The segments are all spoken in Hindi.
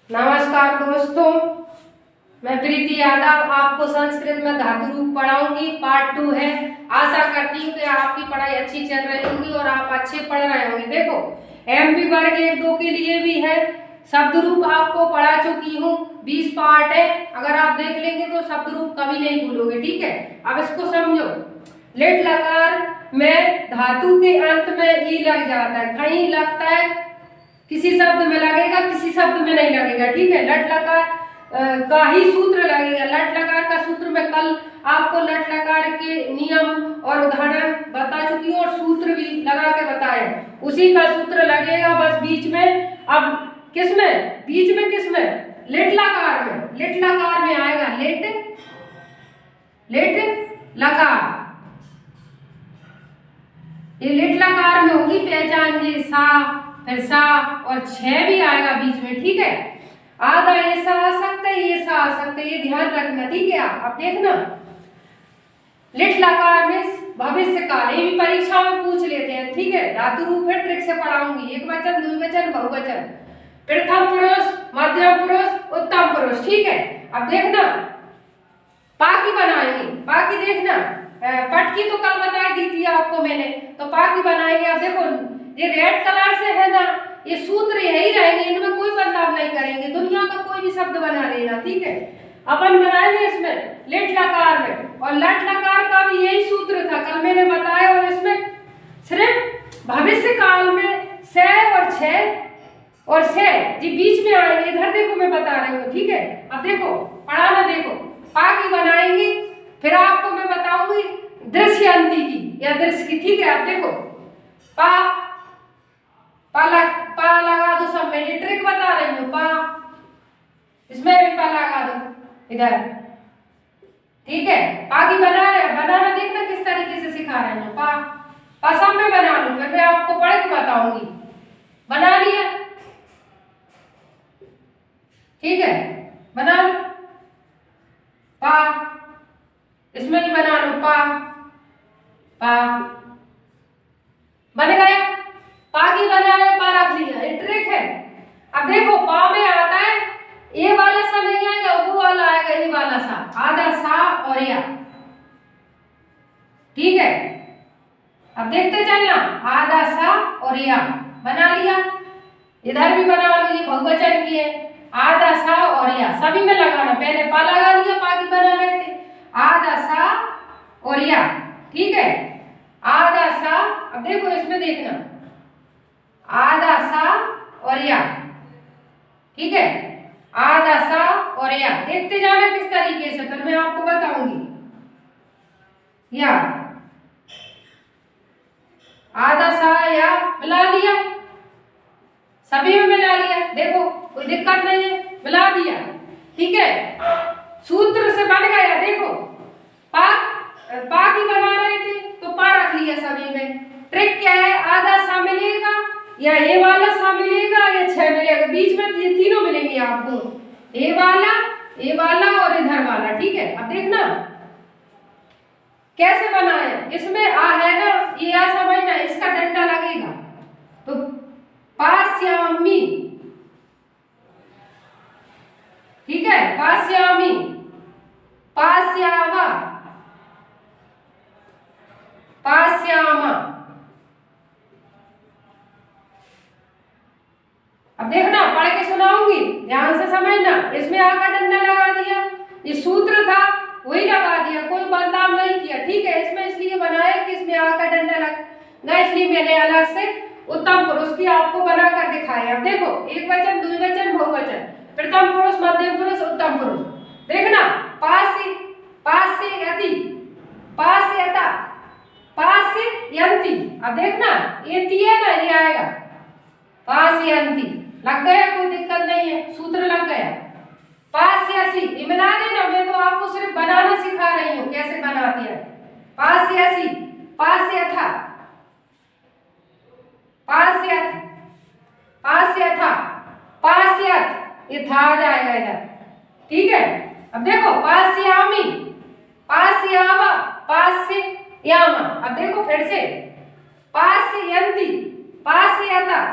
नमस्कार दोस्तों, मैं प्रीति यादव आपको संस्कृत में धातु रूप पढ़ाऊंगी। पार्ट 2 है। आशा करती हूँ कि आपकी पढ़ाई अच्छी चल रही होगी और आप अच्छे पढ़ रहे होंगे। देखो, एमपी वर्ग 1-2 के लिए भी है। शब्द रूप आपको पढ़ा चुकी हूँ, 20 पार्ट है। अगर आप देख लेंगे तो शब्द रूप कभी नहीं भूलोगे। ठीक है, अब इसको समझो। लिट लकार में धातु के अंत में ई लग जाता है, कहीं लगता है, किसी शब्द में लगेगा, किसी शब्द में नहीं लगेगा। ठीक है, लट लकार का ही सूत्र लगेगा। लट लकार का सूत्र में कल आपको लट लकार के नियम और उदाहरण बता चुकी हूँ और सूत्र भी लगा के बताए। उसी का सूत्र लगेगा, बस बीच में। अब किसमें बीच में, किसमें? लिट लकार में। लिट लकार में आएगा लिट लकार। ये लिट लकार में होगी पहचान जी, सा, फिर सा और 6 भी आएगा बीच में। ठीक है, आधा ऐसा आ सकता है, ये सा आ सकता है, ये ध्यान रखना। ठीक है, आप देखना लिट लकार में भविष्य काल, ये भी परीक्षा में पूछ लेते हैं। ठीक है, धातु रूप है, ट्रिक से पढ़ाऊंगी। एक वचन, द्विवचन, बहुवचन, प्रथम पुरुष, मध्यम पुरुष, उत्तम पुरुष। ठीक है, अब देखना पाकी बनाएंगे। पाकी देखना, पटकी तो कल बता दी थी आपको मैंने, तो पाकी बनाएंगे। अब देखो, ये रेड कलर से है ना, ये सूत्र यही रहेंगे, इनमें कोई बदलाव नहीं करेंगे। दुनिया का कोई भी शब्द बना लेना। ठीक है, अपन बनाएंगे इसमें लिट लकार में, और लट लकार का भी यही सूत्र था, कल मैंने बताया। और इसमें सिर्फ भविष्य काल में से और छे और से जी बीच में आएंगे। इधर देखो, मैं बता रही हूँ। ठीक है, अब देखो, पढ़ाना देखो, पाकी बनाएंगे, फिर आपको मैं बताऊंगी दृश्यंती की या दृश्य की। ठीक है, अब देखो, पा लगा दो सब में, ये ट्रिक बता रही हूँ। पा, इसमें भी पा लगा दो इधर। ठीक है, पाकी बनाना देखना किस तरीके से सिखा रही हूँ। पा सब में बना लूं, फिर मैं आपको पढ़ के बताऊंगी। बना लिया? ठीक है, बना लो। पा, इसमें भी बना लो, पा बन गया। पाकी बना रहे, पा रख लिया, ये ट्रिक है। अब देखो, पा में आता है ये वाला सा नहीं आएगा, वो वाला आएगा, ये वाला सा, आधा सा और या। ठीक है, अब देखते चलना, आधा सा और या बना लिया। इधर भी बना लो, ये बहुवचन की है, आधा सा और या, सभी में लगाना। पहले पा लगा लिया, पाकी बना रहे थे, आधा सा और या। ठीक है, आधा सा। अब देखो, इसमें देखना, आधा सा और या। ठीक है, आधा सा और या, देखते जाना किस तरीके से, फिर मैं आपको बताऊंगी। या, आधा सा या मिला लिया, सभी में मिला लिया। देखो, कोई दिक्कत नहीं है, मिला दिया। ठीक है, सूत्र से बन गया। देखो, पा की बना रहे थे तो पा रख लिया सभी में। ट्रिक क्या है? आधा सा मिलेगा या ये वाला सा मिलेगा या 6 मिलेगा, बीच में ये तीनों मिलेंगे आपको, ये वाला और इधर वाला। ठीक है, अब देखना कैसे बना है। इसमें आ है ना, ये आ समझना, इसका डंडा लगेगा तो पास्यामी। ठीक है, पास्यामी, पास्यावा, पास्यामा। अब देखना, पढ़ के सुनाऊंगी, ध्यान से समझना। इसमें आका डंडा लगा दिया, ये सूत्र था वही लगा दिया, कोई बदलाव नहीं किया। ठीक है, इसमें इसलिए बनाया कि इसमें आका डंडा लगा, इसलिए मैंने अलग से उत्तम पुरुष की आपको बनाकर दिखाया। अब देखो, एक वचन, द्विवचन, बहुवचन, प्रथम पुरुष, मध्यम पुरुष, उत्तम पुरुष। देखना, पास से यति, पास से यता, पास से यंती। अब देखना, ये ती है ना, ये आएगा पास यंती, लग गया, कोई दिक्कत नहीं है, सूत्र लग गया। पास से असी, ये बना देना, मैं तो आपको सिर्फ बनाना सिखा रही हूँ, कैसे बनाते हैं। पास से असी, पास से अथा, पास से अथ, पास से अथा, पास से अथ, ये था आ जाएगा इधर। ठीक है, अब देखो, पास से आमी, पास से आवा, पास से यामा। अब देखो फिर से, पास से यंती, पास से अता,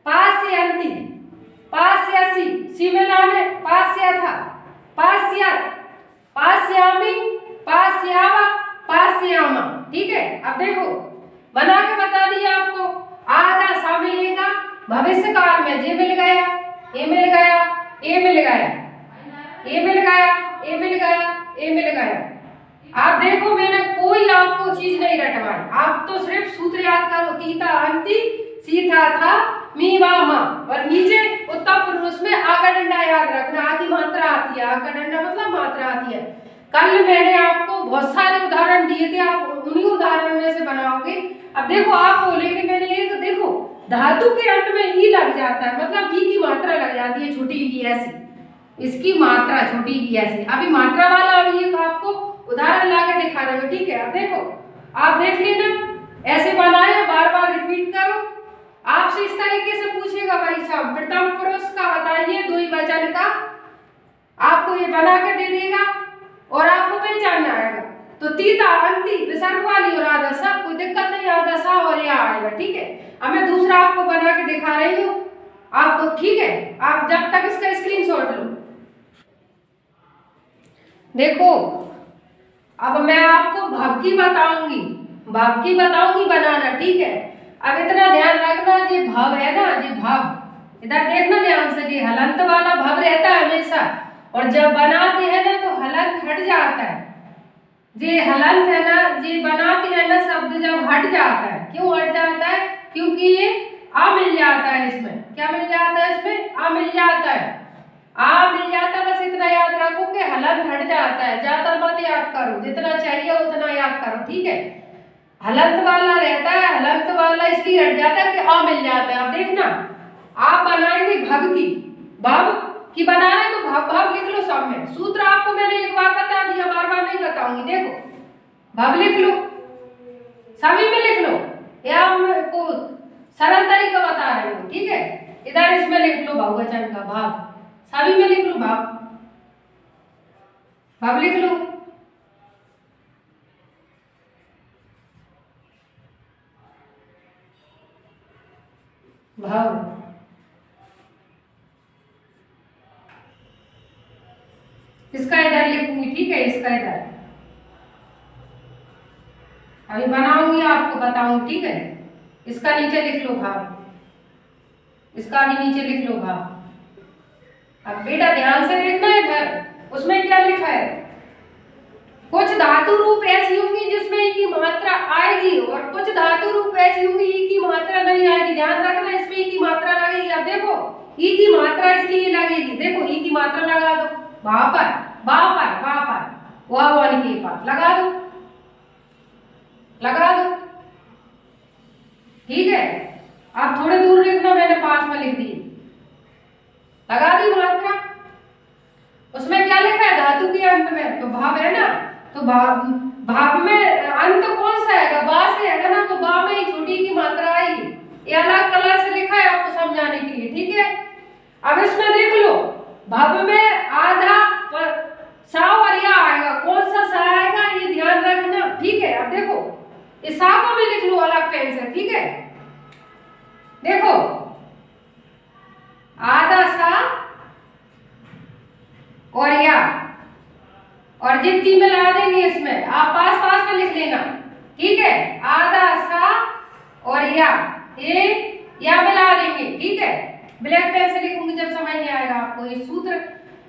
पास से अंति, पास से पासी, सी में लाने पास्या था, पास्यत, पास्यामी, पास्यावा, पास्यामा। ठीक है, अब देखो बना के बता दिया आपको। आधा सा मिलेगा भविष्य काल में, जे मिल गया, ए मिल गया, ए मिल गया, ए मिल गया, ए मिल गया, ए मिल गया। आप देखो मैंने कोई आपको चीज नहीं रटवाई, आप तो सिर्फ सूत्र याद करो। तीता अंति, सीता था, मी वा मा, और नीचे उत्तर पुरुष में आगा डंडा याद रखना। आ की मात्रा आती है, आगा डंडा मतलब मात्रा आती है। कल मैंने आपको बहुत सारे उदाहरण दिए थे, आप उन्हीं उदाहरण में से बनाओगे। अब देखो आप बोलेंगे मैंने एक देखो धातु के अंत में ई लग जाता है, मतलब ई की मात्रा लग जाती है छोटी ई ऐसी, इसकी मात्रा छोटी ई ऐसी। अभी मात्रा वाला अभी एक आपको उदाहरण लाके दिखा रहे हो। ठीक है, अब देखो आप देख लेना, ऐसे बनाए, बार बार रिपीट करो। आपसे इस तरीके से पूछेगा परीक्षा में, प्रथम पुरुष का बताइए द्विवचन का, आपको ये बना के दे देगा और आपको पहचानना आएगा। तो तीता अंति विसर्ग वाली और आधा सा, कोई दिक्कत नहीं, आधा सा और या आएगा। ठीक है, अब मैं दूसरा आपको बना के दिखा रही हूँ आपको। ठीक है, आप जब तक इसका स्क्रीनशॉट लो। देखो अब मैं आपको भक्ति बताऊंगी, भक्ति बताऊंगी बनाना। ठीक है, अब इतना ध्यान रखना, ये भव है ना, ये भव इधर देखना ध्यान से, ये हलंत वाला भव रहता है हमेशा, और जब बनाते हैं ना तो हलंत हट जाता है। ये हलंत है ना, ये बनाते हैं ना शब्द जब हट जाता है, क्यों हट जाता है? क्योंकि ये आ मिल जाता है इसमें। क्या मिल जाता है इसमें? आ मिल जाता है, आ मिल जाता है। बस इतना याद रखो कि हलंत हट जाता है, ज्यादा मत याद करो, जितना चाहिए उतना याद करो। ठीक है, हलंत वाला रहता है, हलंत वाला इसलिए हट जाता है कि आ मिल जाता है। अब देखना आप बनाएंगे भव की, भव की बना रहे तो भव भव लिख लो सब में। सूत्र आपको मैंने एक बार बता दिया, बार बार नहीं बताऊंगी। देखो भव लिख लो, सभी में लिख लो, या आपको सरल तरीका बता रही हूँ। ठीक है, इधर इसमें लिख लो बहुवचन का भव, सभी में लिख लो भव, भव लिख लो। भव इसका इधर लिखूंगी। ठीक है, इसका इधर अभी बनाऊंगी, आपको बताऊंगी। ठीक है, इसका नीचे लिख लो भाव, इसका भी नीचे लिख लो भाव। अब बेटा ध्यान से देखना इधर, उसमें क्या लिखा है? कुछ धातु रूप ऐसी होंगी जिसमें ई की मात्रा आएगी, और कुछ धातु रूप ऐसी होंगी ई की मात्रा नहीं आएगी। ध्यान रखना, इसमें ई की मात्रा लगेगी। अब देखो ई की मात्रा इसलिए लगेगी, देखो ई की मात्रा लगा दो वहां पर, वहां पर, वहां पर, वह वाली के पास लगा दो, लगा दो। ठीक है, आप थोड़े दूर लिखना, मैंने पास में लिख दी, लगा दी मात्रा। उसमें क्या लिखा है? धातु के अंत में तो भाव है ना, तो भाव में अंत कौन सा है? बा से है ना, तो बा में ही छोटी की मात्रा आई। ये अलग कलर से लिखा है आपको समझाने के लिए। ठीक है, अब इसमें देख लो भव में आधा सा और या आएगा, कौन सा सा आएगा ये ध्यान रखना। ठीक है, अब देखो इस सा को भी लिख लो अलग पेन से। ठीक है, देखो आधा सा और या, और जितनी मिला देंगे इसमें, आप पास पास में लिख लेना। ठीक है, आधा सा और ये या मिला देंगे। ठीक है, ब्लैक पेन से लिखूंगी जब समझ नहीं आएगा आपको। ये सूत्र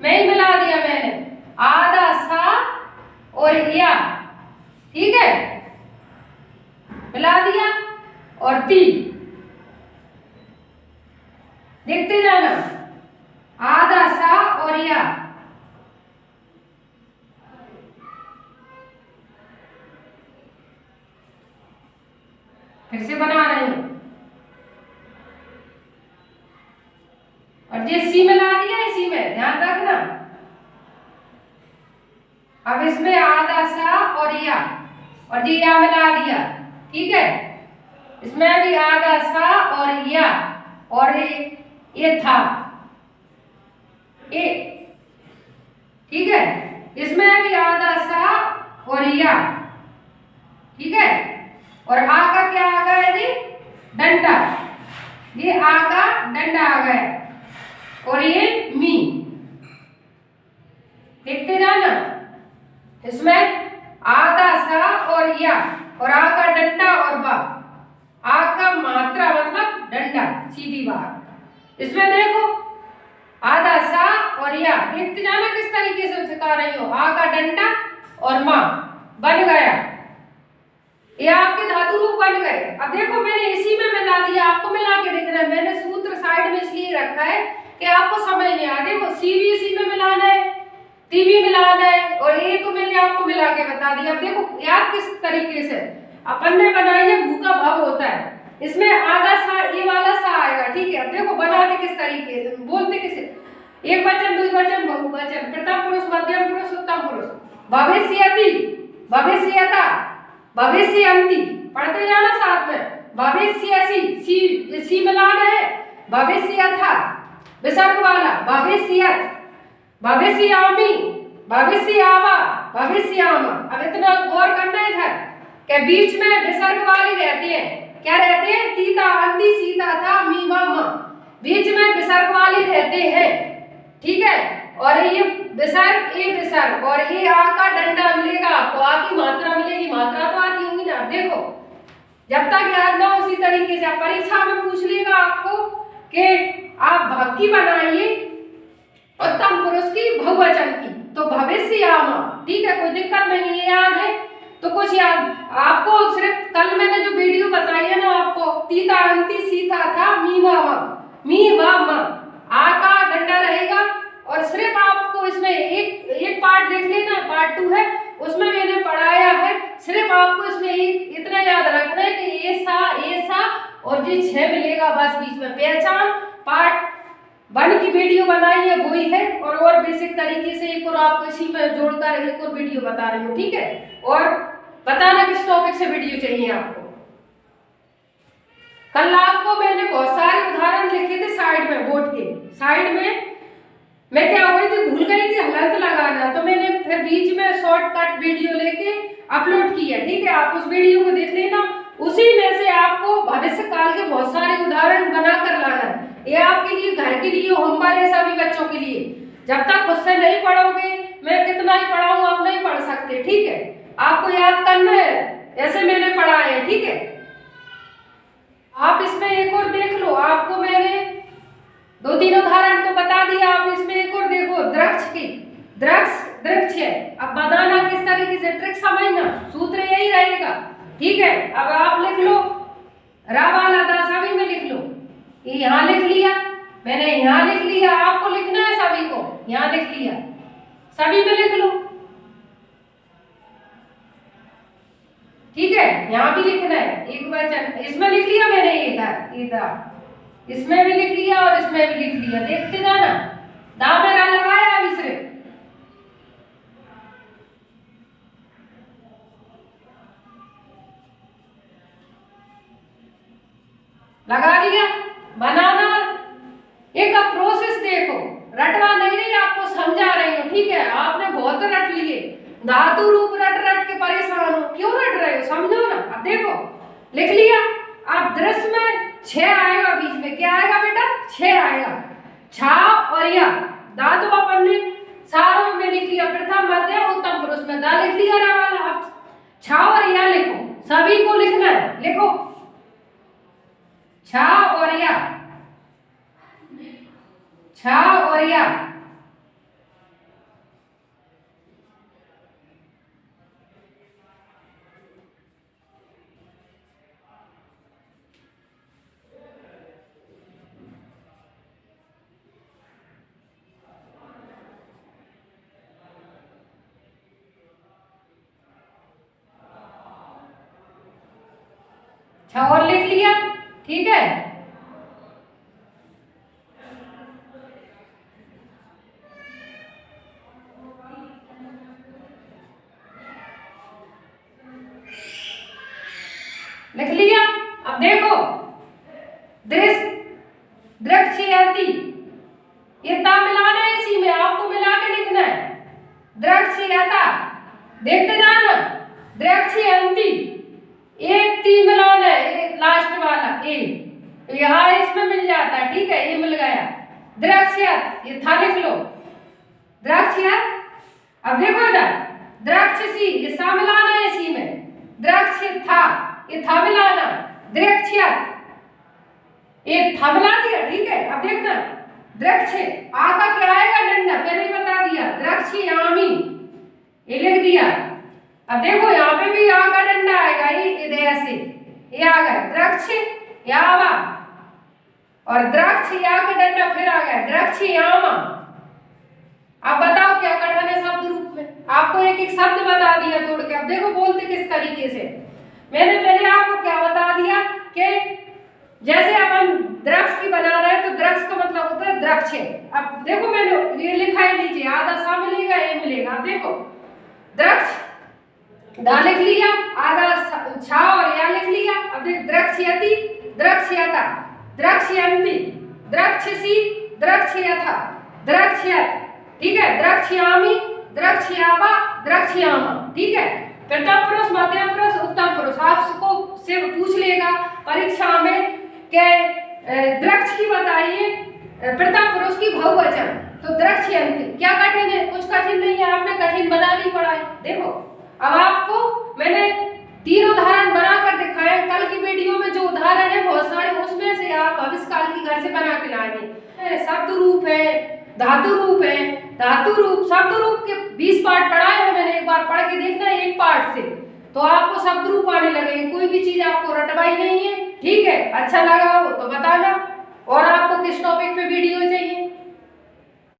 मैं ही मिला दिया मैंने, आधा सा और या। ठीक है, मिला दिया और ती, देखते जाना, आधा सा और या। फिर से बना रही हूं, और ये सी मिला दिया इसी में, ध्यान रखना। अब इसमें आधा सा और या, और ये या मिला दिया। ठीक है, इसमें भी आधा सा और या, और ये था ए। ठीक है, इसमें भी आधा सा और या। ठीक है, और आ का क्या आ गया जी? डंडा, ये आ का डंडा आ गया, और ये मी। देखते जाना, इसमें आधा सा और या, और आ का डंडा और बा, आ का मात्रा मतलब डंडा, सीधी बात। इसमें देखो आधा सा और या, देखते जाना किस तरीके से सिखा रही हो। आ का डंडा और माँ बन गया, ये आपके धातु रूप बन गए। अब देखो मैंने इसी में मिला दिया, आपको मिला के देखना है। मैंने सूत्र साइड में इसलिए रखा है कि आपको समझ नहीं आ। देखो सी भी इसी में मिलाना है, टी भी मिलाना है, और ये तो मैंने आपको मिला के बता दिया। अब देखो याद किस तरीके से अपन ने बनाई है, भू का भव होता है, इसमें आधा सा ये वाला सा आएगा, ठीक है। अब देखो बनाते किस तरीके से, बोलते किसे, एक वचन, द्विवचन, बहुवचन, प्रथम पुरुष, मध्यम पुरुष, उत्तम पुरुष, भविष्यति, भविष्यता, भविष्यन्ति, पढ़ते जाना साथ में। भविष्यसि, सी मिलाना है, भविष्यथा विसर्ग वाला, भविष्यत, भविष्यामि, भविष्यावा, भविष्यामा। अब इतना गौर करना है इधर कि बीच में विसर्ग वाली रहती है, क्या रहते हैं, तीता, अंति, सीता, था, मी, वा, मा, बीच में विसर्ग वाली रहते हैं, ठीक है। और ये विसर्ग, ये विसर्ग, और ये आ का डंडा मिलेगा आपको, आ की मात्रा मिलेगी, मात्रा तो आती होगी ना। देखो जब तक याद ना उसी तरीके से परीक्षा में पूछ लेगा आपको कि आप भक्ति बनाइए उत्तम पुरुष की बहुवचन की, तो भविष्यामा, ठीक है, कोई दिक्कत नहीं है, याद है तो कुछ याद आपको। सिर्फ कल मैंने जो वीडियो बताई है ना आपको, तीता, अंति, सीता, था, मी, वा, मा, मी, वा, मा, आ का डंडा रहेगा। और सिर्फ आपको इसमें एक पार्ट देख लेना, पार्ट 2 है, उसमें मैंने पढ़ाया है। सिर्फ आपको इसमें इतना याद रखना है कि ये सा और ये 6 मिलेगा बस बीच में। पहचान पार्ट 1 की वीडियो बनाई है वही है, और बेसिक तरीके से एक और आपको इसी में जोड़कर एक और वीडियो बता रही हूँ, ठीक है। और बताना किस टॉपिक से वीडियो चाहिए आपको। कल आपको मैंने बहुत सारे उदाहरण लिखे थे साइड में, बोर्ड के साइड में। मैं क्या हो गई थी, भूल गई थी हलंत लगाना, तो मैंने फिर बीच में शॉर्टकट वीडियो लेके अपलोड की है, ठीक है। आप उस वीडियो को देख लेना, उसी में से आपको भविष्य काल के बहुत सारे उदाहरण बना कर लाना है। ये आपके लिए घर के लिए होमवर्क है, सभी बच्चों के लिए। जब तक खुद से नहीं पढ़ोगे, मैं कितना ही पढ़ाऊं आप नहीं पढ़ सकते, ठीक है। आपको याद करना है, ऐसे मैंने पढ़ाया है, ठीक है। आप इसमें एक और देख लो, आपको मैंने 2-3 उदाहरण तो बता दिया, आप इसमें एक और देखो, वृक्ष की, वृक्ष है। अब बनाना किस तरीके से, ट्रिक समझना, सूत्र यही रहेगा, ठीक है। अब आप लिख लो, रा वाला दा सभी में लिख लो, ये यहाँ लिख लिया मैंने, यहाँ लिख लिया, आपको लिखना है सभी को, यहाँ लिख लिया, सभी में लिख लो, ठीक है। यहाँ भी लिखना है, एक वचन इसमें लिख लिया मैंने, इधर इसमें भी लिख लिया और इसमें भी लिख लिया। देखते जाना, दा मेरा लगाया अभी सिर्फ, लगा दिया। बनाना एक प्रोसेस देखो, रटवा नहीं रही, आपको समझा रही हूँ, ठीक है। आपने बहुत रट लिए, धातु रूप रट के परेशान हो, क्यों रट रहे हो, समझो ना। अब देखो लिख लिया, अब दृश्य में 6 आएगा, बीच में क्या आएगा बेटा, 6 आएगा। छा और या, धातु अपन ने सारों में लिख लिया, प्रथम मध्यम उत्तम पुरुष में दा लिख लिया रा वाला। अब छा और या लिखो, सभी को लिखना है, लिखो छा और या, छा और या, छा और लिख लिया, ठीक है। लिख लिया। अब देखो दृक्ष्यति, ये ता मिलाना है, इसी में आपको मिला के लिखना है, दृक्ष्यता, देखते जाना, दृक्ष्यन्ति, एक ती मिलाना है, लास्ट वाला ए, यहाँ इसमें मिल जाता है, ठीक है, ये मिल गया। द्रक्षयत, ये था लिख लो, द्रक्षयत। अब देखो इधर द्रक्षसी, ये सा मिलाना है इसी में, द्रक्ष था, ये था मिलाना, द्रक्षयत, ये था मिला दिया, ठीक है। अब देखना द्रक्ष, आ का क्या आएगा डंडा, पहले ही बता दिया, द्रक्षयामी, ये लिख दिया। अब देखो यहाँ पे भी आ का डंडा आएगा, ये इधर से ये आ गया द्रक्ष यावा, और द्रक्ष या का डंडा फिर आ गया द्रक्ष यामा। अब बताओ क्या कठिन है शब्द रूप में, आपको एक एक शब्द बता दिया तोड़ के। अब देखो बोलते किस तरीके से, मैंने पहले आपको क्या बता दिया कि जैसे अपन द्रक्ष की बना रहे हैं तो द्रक्ष का मतलब होता है द्रक्ष। अब देखो मैंने ये लिखा है नीचे, आधा सा मिलेगा, ये मिलेगा। अब देखो द्रक्ष दा लिख लिया, आधा छा और या लिख लिया। अब देख द्रक्षयति, द्रक्षयता, द्रक्षयन्ति, द्रक्षसी, द्रक्षयथा, द्रक्षयत, ठीक है। द्रक्षयामि, द्रक्षयावा, द्रक्षयामा, ठीक है। प्रथम पुरुष, मध्यम पुरुष, उत्तम पुरुष, आपको से पूछ लेगा परीक्षा में कि द्रक्ष की बताइए प्रथम पुरुष की बहुवचन, तो द्रक्षयन्ति। क्या कठिन है? कुछ कठिन नहीं है, आपने कठिन बना ली पढ़ाई। देखो अब आपको मैंने 3 उदाहरण बनाकर दिखाए, कल की वीडियो में जो उदाहरण है बहुत सारे, उसमें से आप भविष्यकाल की घर से बना के लाएंगे। शब्द रूप है, धातु रूप है, धातु रूप, शब्द रूप के 20 पार्ट पढ़ाए हैं मैंने, एक बार पढ़ के देखना है एक पार्ट से, तो आपको शब्द रूप आने लगेंगे। कोई भी चीज आपको रटवाई नहीं है, ठीक है। अच्छा लगा हो तो बताना, और आपको किस टॉपिक पे वीडियो चाहिए।